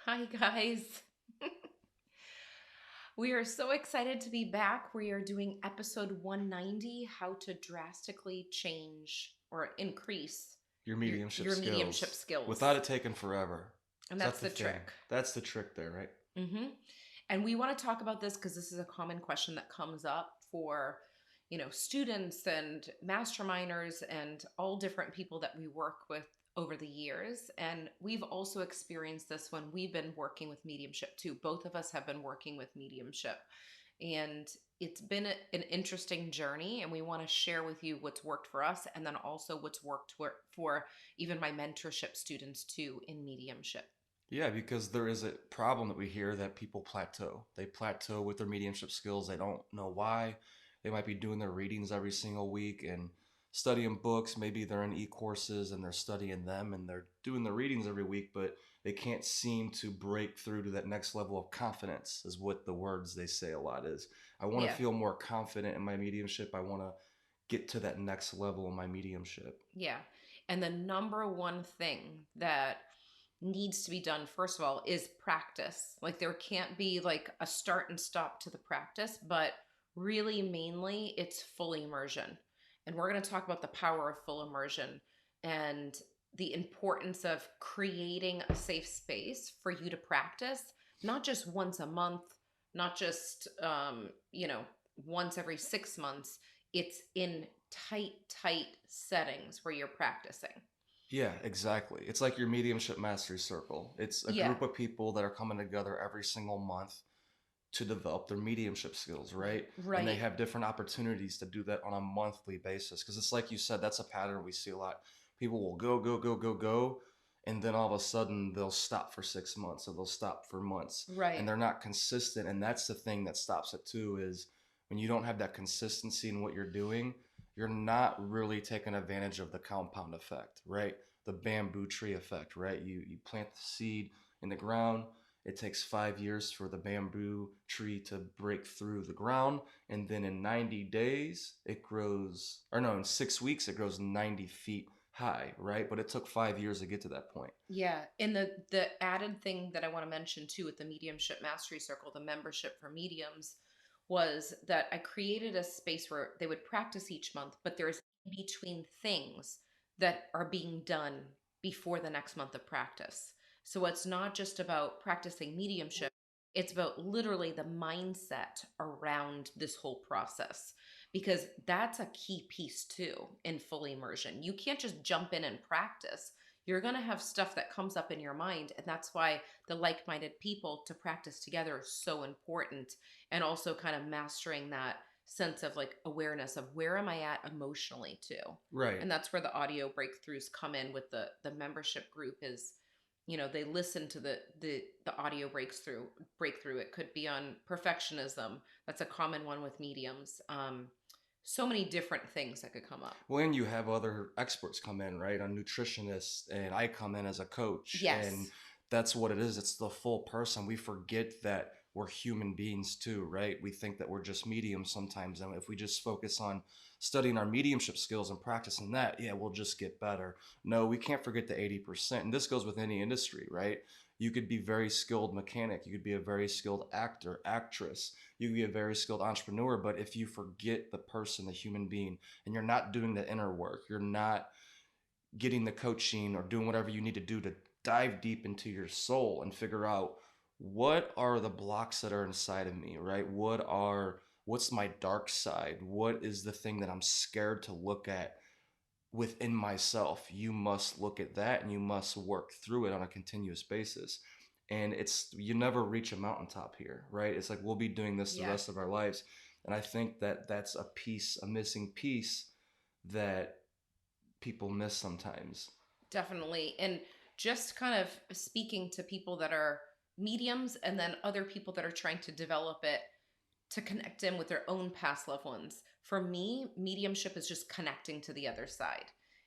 Hi, guys. We are so excited to be back. We are doing episode 190, how to drastically change or increase Your your, mediumship your mediumship skills without skills. it taking forever. And Is that that's the the thing? trick. That's the trick there, right? hmm And we want to talk about this because this is a common question that comes up for, students and masterminders and all different people that we work with over the years. And we've also experienced this when we've been working with mediumship too. Both of us have been working with mediumship. And it's been an interesting journey, and we want to share with you what's worked for us and then also what's worked for even my mentorship students too in mediumship. Yeah, because there is a problem that we hear that people plateau. They plateau with their mediumship skills. They don't know why. They might be doing their readings every single week and studying books. Maybe they're in e-courses and they're studying them and they're doing the readings every week, but they can't seem to break through to that next level of confidence, is what the words they say a lot is. I want to Yeah. feel more confident in my mediumship. I want to get to that next level in my mediumship. Yeah. And the number one thing that needs to be done, first of all, is practice. Like, there can't be like a start and stop to the practice, but really, mainly, it's full immersion. And we're going to talk about the power of full immersion and the importance of creating a safe space for you to practice, not just once a month, not just, once every 6 months. It's in tight settings where you're practicing. Yeah, exactly. It's like your mediumship mastery circle. It's a Yeah, group of people that are coming together every single month to develop their mediumship skills, right? And they right. have different opportunities to do that on a monthly basis. Because it's like you said, that's a pattern we see a lot. People will go, and then all of a sudden they'll stop for 6 months or they'll stop for months. And Right. they're not consistent. And that's the thing that stops it too, is when you don't have that consistency in what you're doing, you're not really taking advantage of the compound effect, right? The bamboo tree effect, right? You plant the seed in the ground. It takes 5 years for the bamboo tree to break through the ground, and then in 90 days it grows, or no, in 6 weeks it grows 90 feet high, right? But it took 5 years to get to that point. Yeah. And the added thing that I want to mention too with the Mediumship Mastery Circle, the membership for mediums, was that I created a space where they would practice each month, but there's in between things that are being done before the next month of practice. So it's not just about practicing mediumship, it's about literally the mindset around this whole process, because that's a key piece too in full immersion. You can't just jump in and practice. You're going to have stuff that comes up in your mind, and that's why the like-minded people to practice together is so important. And also kind of mastering that sense of like awareness of where am I at emotionally too. Right. And that's where the audio breakthroughs come in with the membership group. Is they listen to the audio breakthrough. It could be on perfectionism. That's a common one with mediums. So many different things that could come up. When you have other experts come in, right? A nutritionist, and I come in as a coach, and Yes. that's what it is. It's the full person. We forget that we're human beings too, right? We think that we're just mediums sometimes, and if we just focus on studying our mediumship skills and practicing that, yeah, we'll just get better. No, we can't forget the 80%. And this goes with any industry, right? You could be very skilled mechanic, you could be a very skilled actor, actress, you could be a very skilled entrepreneur, but if you forget the person, the human being, and you're not doing the inner work, you're not getting the coaching or doing whatever you need to do to dive deep into your soul and figure out what are the blocks that are inside of me, right? What's my dark side? What is the thing that I'm scared to look at within myself? You must look at that and you must work through it on a continuous basis. And it's, you never reach a mountaintop here, right? It's like we'll be doing this the Yeah. rest of our lives. And I think that that's a piece, a missing piece that people miss sometimes. Definitely. And just kind of speaking to people that are mediums and then other people that are trying to develop it to connect in with their own past loved ones. For me, mediumship is just connecting to the other side.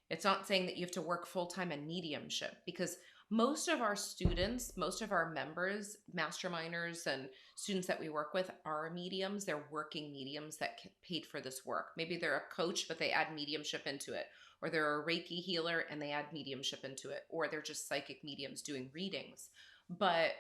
It's not saying that you have to work full time in mediumship, because most of our students, most of our members, masterminders, and students that we work with are mediums. They're working mediums that get paid for this work. Maybe they're a coach, but they add mediumship into it. or they're a Reiki healer and they add mediumship into it, or they're just psychic mediums doing readings. But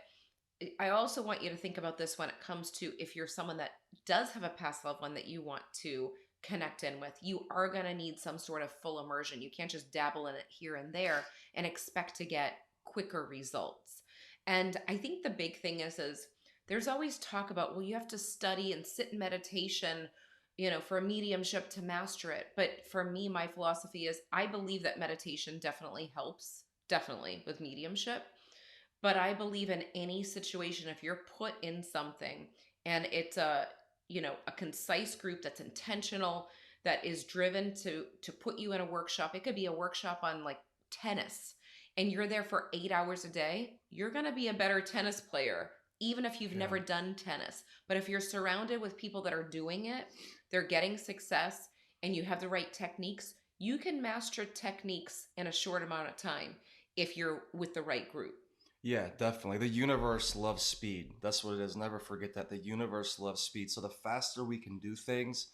I also want you to think about this when it comes to if you're someone that does have a past loved one that you want to connect in with, you are going to need some sort of full immersion. You can't just dabble in it here and there and expect to get quicker results. And I think the big thing is there's always talk about, well, you have to study and sit in meditation, for a mediumship to master it. But for me, my philosophy is I believe that meditation definitely helps, definitely with mediumship. But I believe in any situation, if you're put in something and it's a concise group that's intentional, that is driven to put you in a workshop. It could be a workshop on like tennis, and you're there for 8 hours a day. You're going to be a better tennis player, even if you've Yeah. never done tennis. But if you're surrounded with people that are doing it, they're getting success, and you have the right techniques, you can master techniques in a short amount of time if you're with the right group. Yeah, definitely. The universe loves speed. That's what it is. Never forget that. The universe loves speed. So the faster we can do things,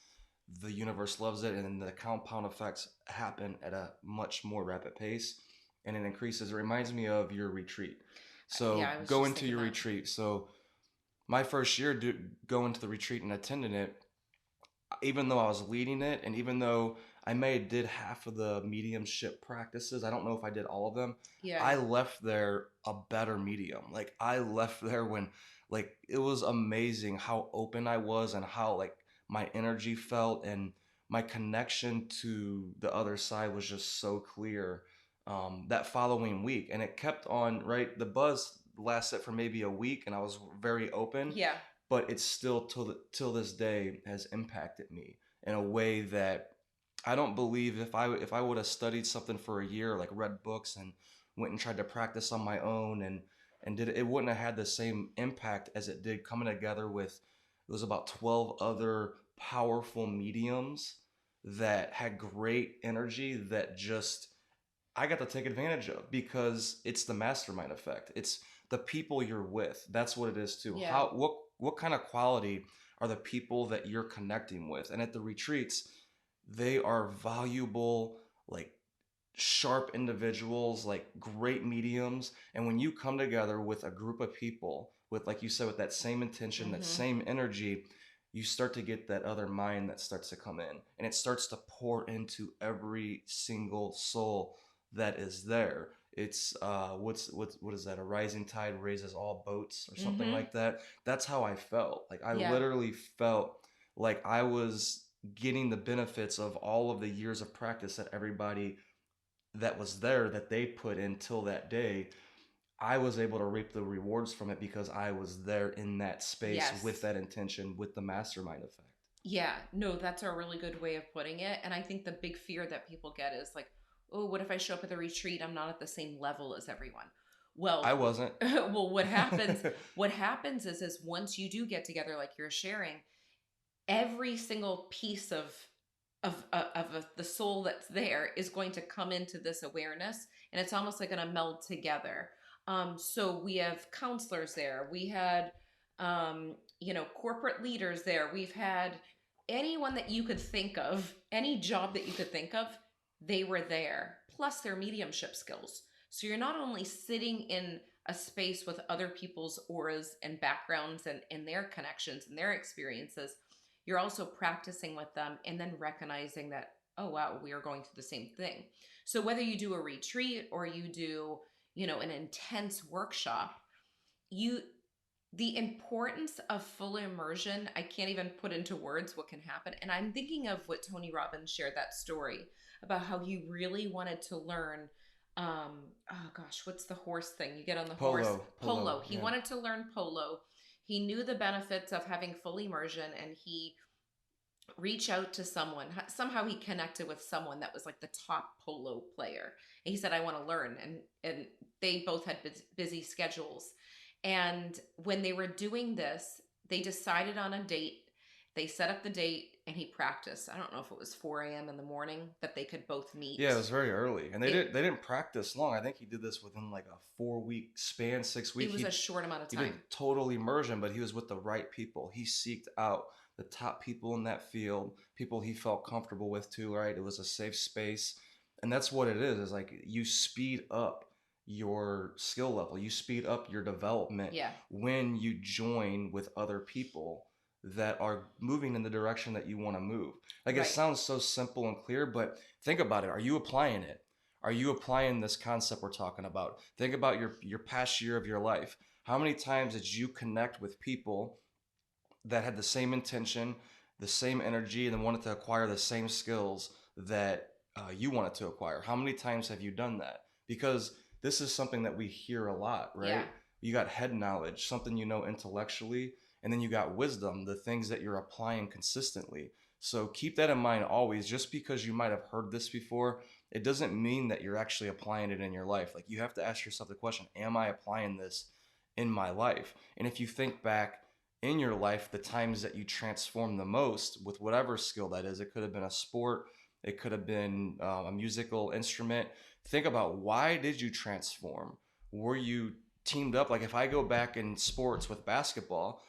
the universe loves it, and the compound effects happen at a much more rapid pace, and it increases. It reminds me of your retreat. Yeah, So I was go just into thinking your that. retreat. So my first year going to the retreat and attending it, even though I was leading it, and even though I may have did half of the mediumship practices, I don't know if I did all of them. Yeah. I left there a better medium. Like I left there when, like, it was amazing how open I was and how like my energy felt and my connection to the other side was just so clear. That following week, and it kept on. Right, the buzz lasted for maybe a week, and I was very open, Yeah. but it's still till this day has impacted me in a way that I don't believe if I would have studied something for a year, like read books and went and tried to practice on my own and did it wouldn't have had the same impact as it did coming together with it was about 12 other powerful mediums that had great energy that just I got to take advantage of because it's the mastermind effect. It's the people you're with. That's what it is too. Yeah. What kind of quality are the people that you're connecting with? And at the retreats, they are valuable, like sharp individuals, like great mediums. And when you come together with a group of people with, like you said, with that same intention, that Mm-hmm. same energy, you start to get that other mind that starts to come in and it starts to pour into every single soul that is there. It's what is that? A rising tide raises all boats or something Mm-hmm. like that. That's how I felt. Like I Yeah. literally felt like I was getting the benefits of all of the years of practice that everybody that was there that they put in till that day. I was able to reap the rewards from it because I was there in that space with Yes. that intention, with the mastermind effect. Yeah. No, that's a really good way of putting it. And I think the big fear that people get is like, oh, what if I show up at the retreat? I'm not at the same level as everyone. I Well, wasn't. well, what happens is once you do get together, like you're sharing, every single piece of the soul that's there is going to come into this awareness, and it's almost like going to meld together. So we have counselors there, we had corporate leaders there, we've had anyone that you could think of, any job that you could think of, they were there, plus their mediumship skills. So you're not only sitting in a space with other people's auras and backgrounds and their connections and their experiences, you're also practicing with them and then recognizing that, oh wow, we are going through the same thing. So whether you do a retreat or you do, an intense workshop, you the importance of full immersion, I can't even put into words what can happen. And I'm thinking of what Tony Robbins shared, that story about how he really wanted to learn, oh gosh, what's the horse thing you get on the horse? Polo, Polo. He yeah. wanted to learn polo. He knew the benefits of having full immersion, and he reach out to someone. Somehow he connected with someone that was like the top polo player. And he said, I want to learn. And they both had busy schedules. And when they were doing this, they decided on a date. They set up the date and he practiced. I don't know if it was 4 a.m. in the morning that they could both meet. Yeah, it was very early, and It they didn't practice long. I think he did this within like a 4 week span, 6 week. it was a short amount of He did time. total immersion, but he was with the right people. He seeked out the top people in that field, people he felt comfortable with too. Right, it was a safe space. And that's what it is like you speed up your skill level, you speed up your development Yeah. when you join with other people that are moving in the direction that you want to move. Like it Right. sounds so simple and clear, but think about it. Are you applying it? Are you applying this concept we're talking about? Think about your past year of your life. How many times did you connect with people that had the same intention, the same energy, and wanted to acquire the same skills that you wanted to acquire? How many times have you done that? Because this is something that we hear a lot, Yeah. right? You got head knowledge, something you know intellectually, and then you got wisdom, the things that you're applying consistently. So keep that in mind always. Just because you might have heard this before, it doesn't mean that you're actually applying it in your life. Like you have to ask yourself the question, am I applying this in my life? And if you think back in your life, the times that you transform the most with whatever skill that is, it could have been a sport, it could have been a musical instrument. Think about, why did you transform? Were you teamed up? Like if I go back in sports with basketball,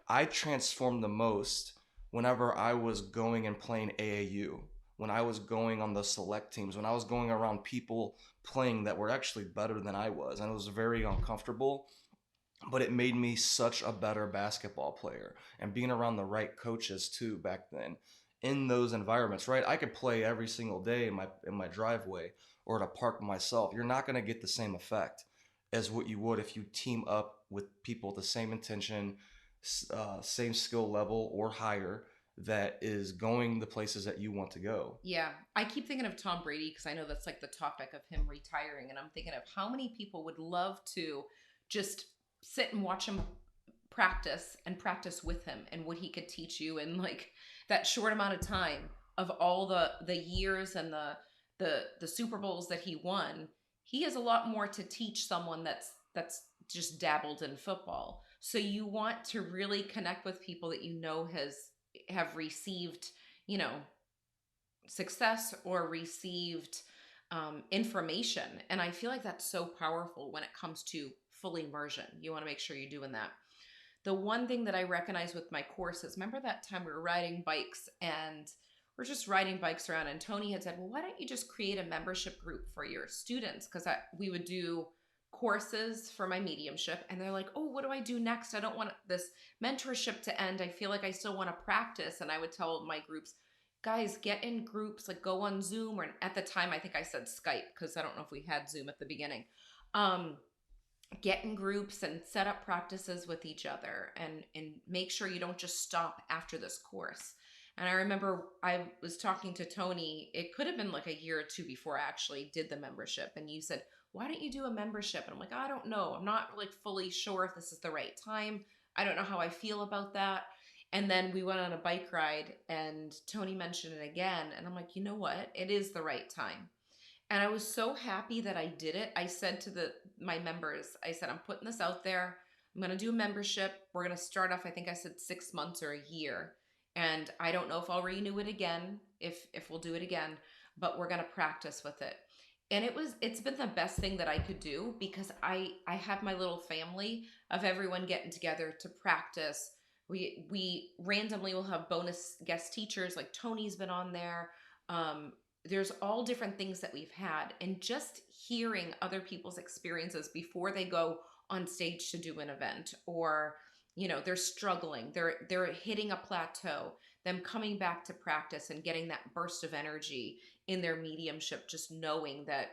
I transformed the most whenever I was going and playing AAU, when I was going on the select teams, when I was going around people playing that were actually better than I was. And it was very uncomfortable, but it made me such a better basketball player. And being around the right coaches too back then in those environments, right? I could play every single day in my driveway or at a park myself. You're not going to get the same effect as what you would if you team up with people with the same intention, same skill level or higher, that is going the places that you want to go. Yeah. I keep thinking of Tom Brady because I know that's like the topic of him retiring. And I'm thinking of how many people would love to just sit and watch him practice and practice with him and what he could teach you in like that short amount of time of all the years and the Super Bowls that he won. He has a lot more to teach someone that's just dabbled in football. So you want to really connect with people that you know has have received, you know, success or received information. And I feel like that's so powerful when it comes to full immersion. You want to make sure you're doing that. The one thing that I recognize with my courses, remember that time we were riding bikes and we're just riding bikes around, and Tony had said, well, why don't you just create a membership group for your students? Because we would do courses for my mediumship, and they're like, oh, what do I do next? I don't want this mentorship to end. I feel like I still want to practice. And I would tell my groups, guys, get in groups, like go on Zoom, or at the time I think I said Skype because I don't know if we had Zoom at the beginning. um get in groups and set up practices with each other, and make sure you don't just stop after this course. And I remember I was talking to Tony, it could have been like a year or two before I actually did the membership, and you said, why don't you do a membership? And I'm like, I don't know, I'm not like fully sure if this is the right time, I don't know how I feel about that. And then we went on a bike ride and Tony mentioned it again, and I'm like, you know what, it is the right time. And I was so happy that I did it. I said to the my members, I said, I'm putting this out there. I'm going to do a membership. We're going to start off, I think I said 6 months or a year. And I don't know if I'll renew it again, if we'll do it again, but we're going to practice with it. And it's been the best thing that I could do because I have my little family of everyone getting together to practice. We randomly will have bonus guest teachers, like Tony's been on there. There's all different things that we've had, and just hearing other people's experiences before they go on stage to do an event, or they're struggling, they're hitting a plateau, them coming back to practice and getting that burst of energy in their mediumship, just knowing that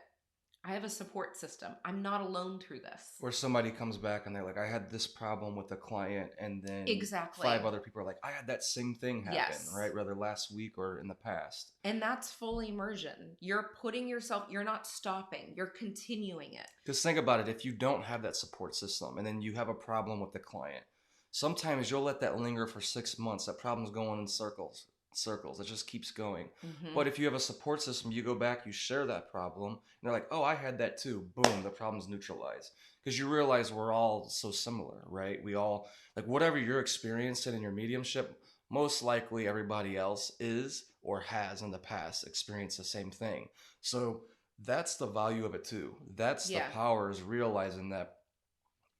I have a support system, I'm not alone through this. Or somebody comes back and they're like, I had this problem with a client, and then five Exactly. other people are like, I had that same thing happen, Yes. right? Whether last week or in the past. And that's full immersion. You're putting yourself, you're not stopping, you're continuing it. Because think about it, if you don't have that support system and then you have a problem with the client, sometimes you'll let that linger for 6 months. That problem's going in circles, circles. It just keeps going. Hmm. But if you have a support system, you go back, you share that problem, and they're like, oh, I had that too. Boom, the problem's neutralized. Because you realize we're all so similar, right? We all, like, whatever you're experiencing in your mediumship, most likely everybody else is or has in the past experienced the same thing. So that's the value of it too. That's the Yeah. power, is realizing that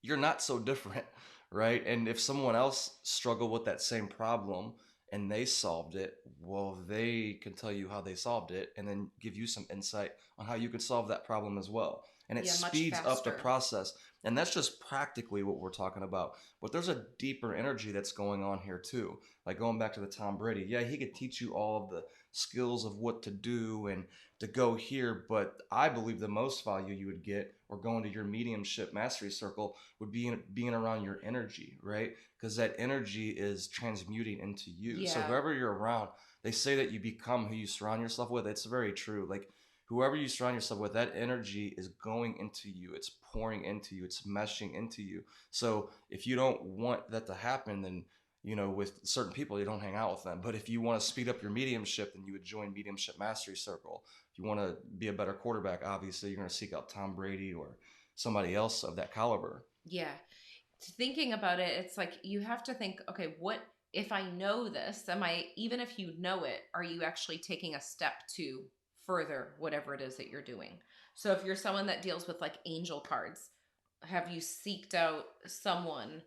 you're not so different, right? And if someone else struggled with that same problem and they solved it, well, they can tell you how they solved it and then give you some insight on how you could solve that problem as well. And it Yeah, much speeds up the faster. process. And that's just practically what we're talking about. But there's a deeper energy that's going on here too. Like going back to the Tom Brady, yeah, he could teach you all of the skills of what to do and to go here, but I believe the most value you would get or going to your mediumship mastery circle would be being around your energy, right? Because that energy is transmuting into you. So Yeah. whoever you're around, they say that you become who you surround yourself with. It's very true. Like whoever you surround yourself with, that energy is going into you. It's pouring into you. It's meshing into you. So if you don't want that to happen, then with certain people, you don't hang out with them. But if you want to speed up your mediumship, then you would join Mediumship Mastery Circle. If you want to be a better quarterback, obviously you're going to seek out Tom Brady or somebody else of that caliber. Yeah. Thinking about it, it's like you have to think, okay, what if I know this? Am I, even if you know it, are you actually taking a step to further whatever it is that you're doing? So if you're someone that deals with like angel cards, have you seeked out someone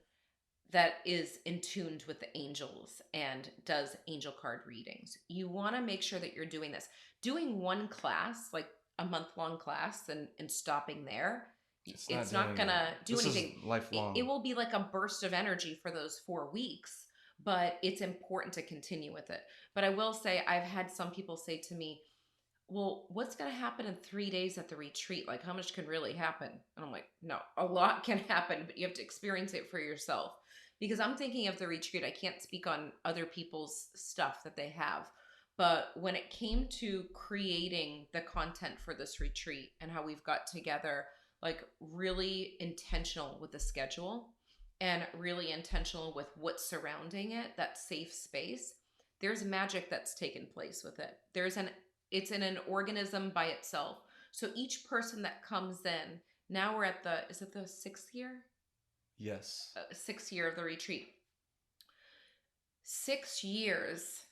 that is in tuned with the angels and does angel card readings? You want to make sure that you're doing this. Doing one class, like a month-long class, and stopping there, It's not it's not doing gonna it. do This is anything. It lifelong. will be like a burst of energy for those 4 weeks, but it's important to continue with it. But I will say, I've had some people say to me, well, what's going to happen in 3 days at the retreat? Like, how much can really happen? And I'm like, no, a lot can happen, but you have to experience it for yourself. Because I'm thinking of the retreat, I can't speak on other people's stuff that they have. But when it came to creating the content for this retreat and how we've got together, like really intentional with the schedule and really intentional with what's surrounding it, that safe space, there's magic that's taken place with it. It's in an organism by itself. So each person that comes in, now we're at is it the 6th year? Yes. 6th year of the retreat. 6 years,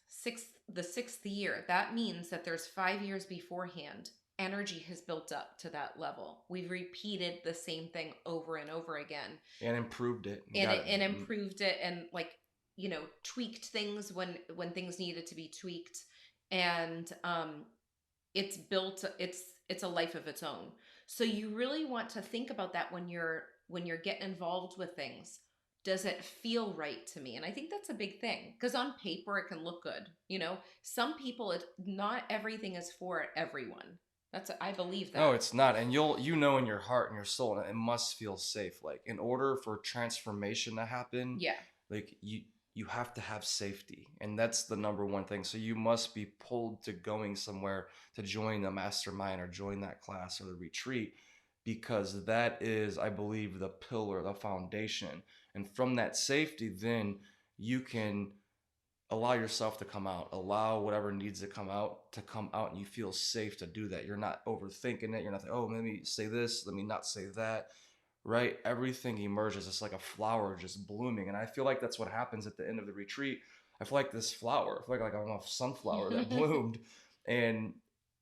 the 6th year, that means that there's 5 years beforehand. Energy has built up to that level. We've repeated the same thing over and over again, And improved it. and Got it. improved it, and like, tweaked things when things needed to be tweaked, and it's built it's a life of its own. So you really want to think about that when you're getting involved with things. Does it feel right to me? And I think that's a big thing, because on paper it can look good. Some people, not everything is for everyone. I believe No, that. it's not. And you know in your heart and your soul, it must feel safe. Like in order for transformation to happen, Yeah. like you have to have safety. And that's the number one thing. So you must be pulled to going somewhere to join the mastermind or join that class or the retreat, because that is, I believe, the pillar, the foundation. And from that safety, then you can allow yourself to come out, allow whatever needs to come out, and you feel safe to do that. You're not overthinking it. You're not like, oh, let me say this, let me not say that, right? Everything emerges. It's like a flower just blooming. And I feel like that's what happens at the end of the retreat. I feel like this flower, I feel like I'm a sunflower that bloomed. And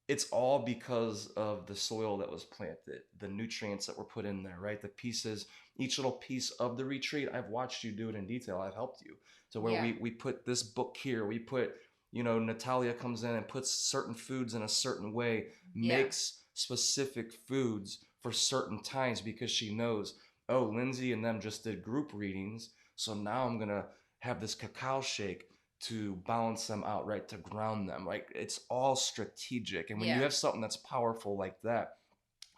it's all because of the soil that was planted, the nutrients that were put in there, right? The pieces, each little piece of the retreat. I've watched you do it in detail. I've helped you. So where Yeah. we put this book here, we put, Natalia comes in and puts certain foods in a certain way, Yeah. makes specific foods for certain times because she knows, oh, Lindsay and them just did group readings. So now I'm going to have this cacao shake to balance them out, right? To ground them. Like it's all strategic. And when you Yeah. have something that's powerful like that,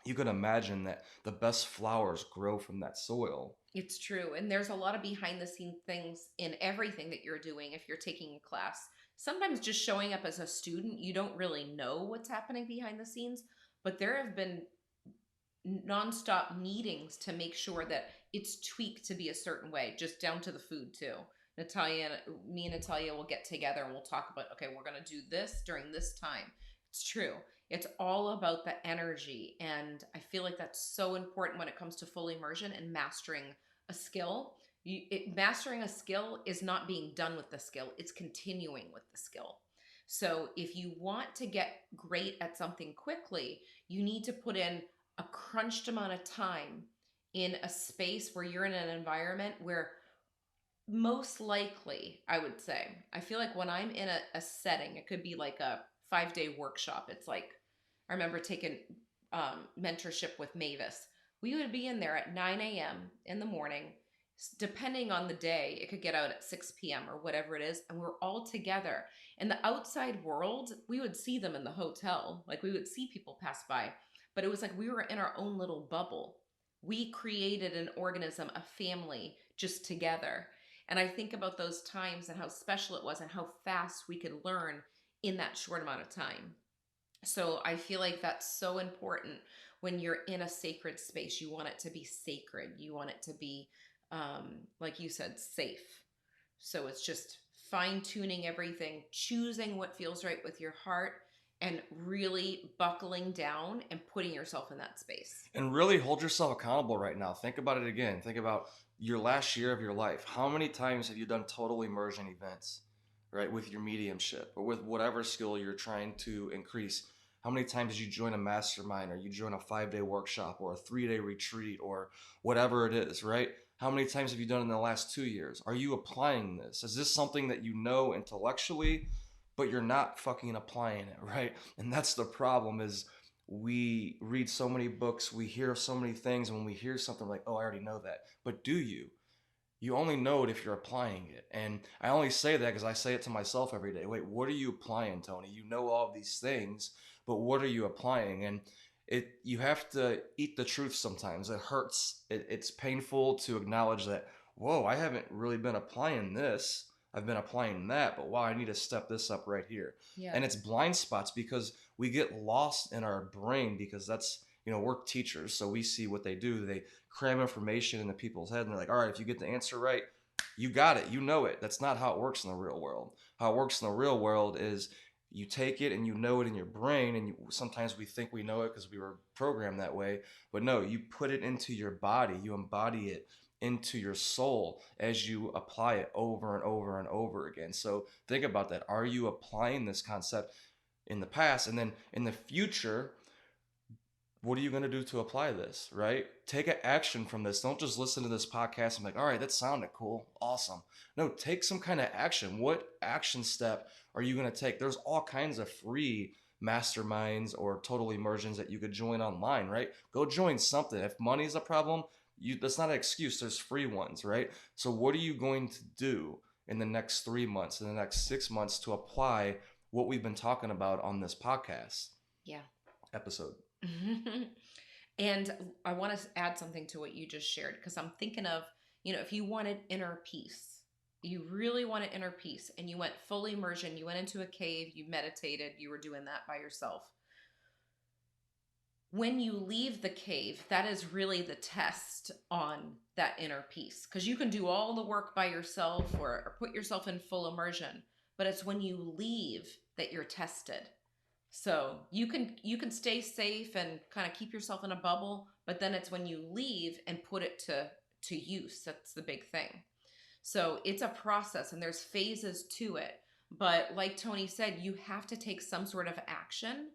you can imagine that the best flowers grow from that soil. It's true. And there's a lot of behind the scenes things in everything that you're doing if you're taking a class. Sometimes just showing up as a student, you don't really know what's happening behind the scenes, but there have been nonstop meetings to make sure that it's tweaked to be a certain way, just down to the food too. Me and Natalia will get together and we'll talk about, okay, we're going to do this during this time. It's true. It's all about the energy. And I feel like that's so important when it comes to full immersion and mastering a skill. Mastering a skill is not being done with the skill, it's continuing with the skill. So if you want to get great at something quickly, you need to put in a crunched amount of time in a space where you're in an environment where Most likely, I would say. I feel like when I'm in a setting, it could be like a 5 day workshop. It's like, I remember taking mentorship with Mavis. We would be in there at 9 a.m. in the morning. Depending on the day, it could get out at 6 p.m. or whatever it is. And we're all together. And the outside world, we would see them in the hotel. Like we would see people pass by. But it was like we were in our own little bubble. We created an organism, a family just together. And I think about those times and how special it was and how fast we could learn in that short amount of time. So I feel like that's so important when you're in a sacred space. You want it to be sacred. You want it to be, like you said, safe. So it's just fine tuning everything, choosing what feels right with your heart, and really buckling down and putting yourself in that space. And really hold yourself accountable right now. Think about it again. Think about your last year of your life. How many times have you done total immersion events, right, with your mediumship or with whatever skill you're trying to increase? How many times did you join a mastermind or you join a 5 day workshop or a 3 day retreat or whatever it is, right? How many times have you done in the last 2 years? Are you applying this? Is this something that you know intellectually, but you're not fucking applying it, right? And that's the problem is we read so many books, we hear so many things, and when we hear something like, oh, I already know that. But do you? You only know it if you're applying it. And I only say that because I say it to myself every day. Wait, what are you applying, Tony? You know all of these things, but what are you applying? And you have to eat the truth sometimes. It hurts. It's painful to acknowledge that, whoa, I haven't really been applying this. I've been applying that, but wow, I need to step this up right here. Yeah. And it's blind spots because we get lost in our brain because that's, we're teachers, so we see what they do. They cram information into people's head and they're like, all right, if you get the answer right, you got it, you know it. That's not how it works in the real world. How it works in the real world is you take it and you know it in your brain, and sometimes we think we know it because we were programmed that way, but no, you put it into your body, you embody it into your soul as you apply it over and over and over again. So think about that. Are you applying this concept in the past, and then in the future, what are you going to do to apply this, right? Take an action from this. Don't just listen to this podcast and be like, all right, that sounded cool, awesome. No, take some kind of action. What action step are you going to take? There's all kinds of free masterminds or total immersions that you could join online, right? Go join something. If money's a problem, that's not an excuse. There's free ones, right? So what are you going to do in the next 3 months, in the next 6 months to apply what we've been talking about on this podcast Yeah. episode? And I want to add something to what you just shared because I'm thinking of, if you wanted inner peace, you really wanted inner peace, and you went full immersion, you went into a cave, you meditated, you were doing that by yourself. When you leave the cave, that is really the test on that inner peace because you can do all the work by yourself or put yourself in full immersion, but it's when you leave that you're tested. So you can stay safe and kind of keep yourself in a bubble, but then it's when you leave and put it to use that's the big thing. So it's a process and there's phases to it. But like Tony said, you have to take some sort of action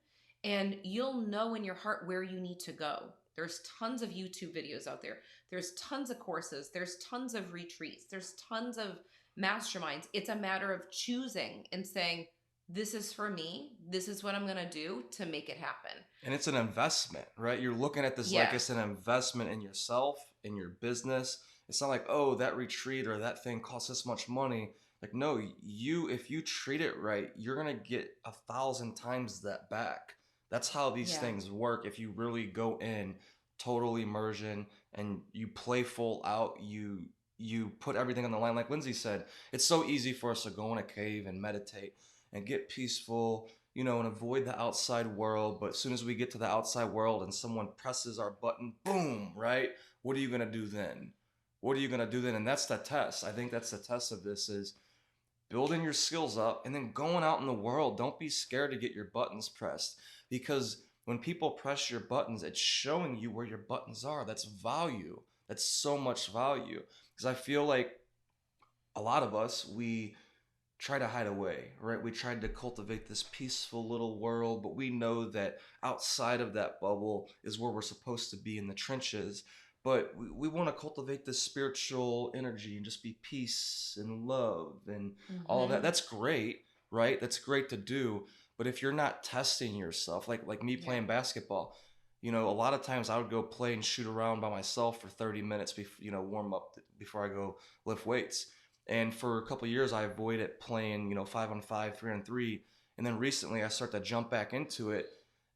and you'll know in your heart where you need to go. There's tons of YouTube videos out there. There's tons of courses. There's tons of retreats. There's tons of masterminds. It's a matter of choosing and saying, this is for me. This is what I'm going to do to make it happen. And it's an investment, right? You're looking at this like it's an investment in yourself, in your business. It's not like, oh, that retreat or that thing costs this much money. Like, no, if you treat it right, you're going to get 1,000 times that back. That's how these things work. If you really go in total immersion and you play full out, you put everything on the line. Like Lindsay said, it's so easy for us to go in a cave and meditate and get peaceful, and avoid the outside world. But as soon as we get to the outside world and someone presses our button, boom, right? What are you going to do then? What are you going to do then? And that's the test. I think that's the test of this is building your skills up and then going out in the world. Don't be scared to get your buttons pressed because when people press your buttons, it's showing you where your buttons are. That's value. That's so much value. Because I feel like a lot of us, we try to hide away, right? We tried to cultivate this peaceful little world, but we know that outside of that bubble is where we're supposed to be in the trenches. but we want to cultivate this spiritual energy and just be peace and love and all of that. Mhm. That's great, right? That's great to do. But if you're not testing yourself, like me Yeah. playing basketball, a lot of times I would go play and shoot around by myself for 30 minutes before, warm up before I go lift weights. And for a couple of years, I avoided playing, 5-on-5, 3-on-3. And then recently I start to jump back into it.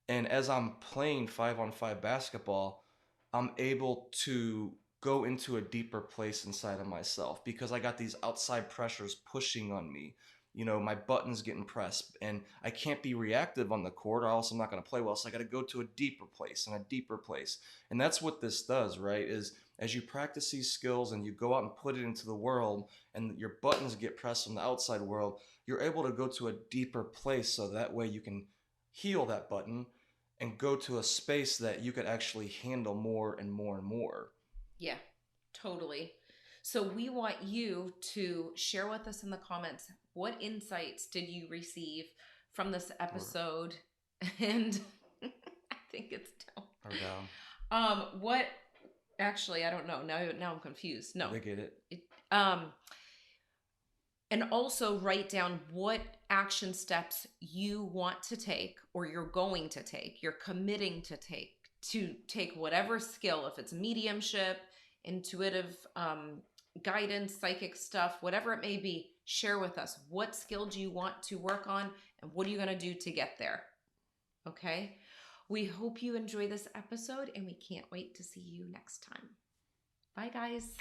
And as I'm playing 5-on-5 basketball, I'm able to go into a deeper place inside of myself because I got these outside pressures pushing on me. My buttons getting pressed, and I can't be reactive on the court, or else I'm not going to play well. So I got to go to a deeper place and a deeper place. And that's what this does, right? Is as you practice these skills and you go out and put it into the world, and your buttons get pressed from the outside world, you're able to go to a deeper place so that way you can heal that button and go to a space that you could actually handle more and more and more. Yeah, totally. So we want you to share with us in the comments what insights did you receive from this Or, episode, and I think it's down. or down. What actually I don't know. Now I'm confused. No. They get it. It, um and also write down what action steps you want to take or you're going to take, you're committing to take whatever skill, if it's mediumship, intuitive guidance, psychic stuff, whatever it may be. Share with us what skill do you want to work on and what are you going to do to get there. Okay, we hope you enjoy this episode and we can't wait to see you next time. Bye guys.